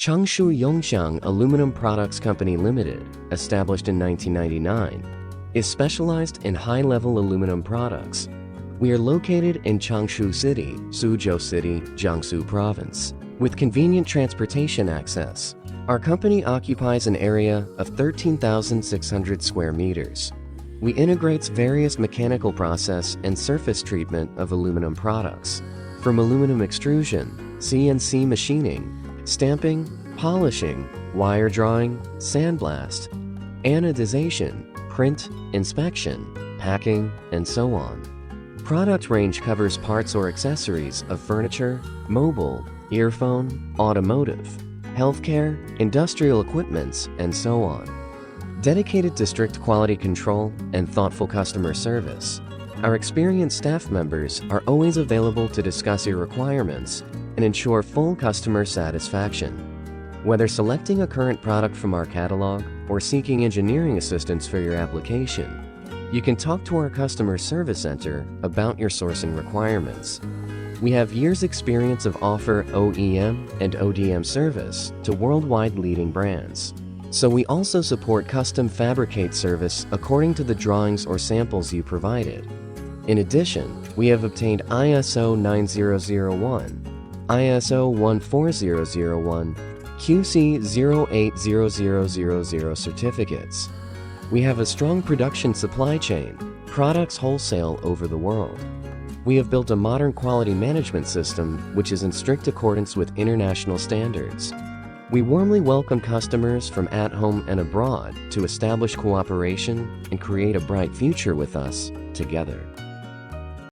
Changshu Yongxiang Aluminum Products Company Limited, established in 1999, is specialized in high-level aluminum products. We are located in Changshu City, Suzhou City, Jiangsu Province, with convenient transportation access. Our company occupies an area of 13,600 square meters. We integrates various mechanical process and surface treatment of aluminum products, from aluminum extrusion, CNC machining, stamping, polishing, wire drawing, sandblast, anodization, print, inspection, packing, and so on. Product range covers parts or accessories of furniture, mobile, earphone, automotive, healthcare, industrial equipments, and so on. Dedicated to strict quality control and thoughtful customer service, our experienced staff members are always available to discuss your requirements and ensure full customer satisfaction. Whether selecting a current product from our catalog or seeking engineering assistance for your application, you can talk to our customer service center about your sourcing requirements. We have years' experience of offer OEM and ODM service to worldwide leading brands. So we also support custom fabricate service according to the drawings or samples you provided. In addition, we have obtained ISO 9001, ISO 14001, QC 080000 certificates. We have a strong production supply chain, products wholesale over the world. We have built a modern quality management system which is in strict accordance with international standards. We warmly welcome customers from at home and abroad to establish cooperation and create a bright future with us together.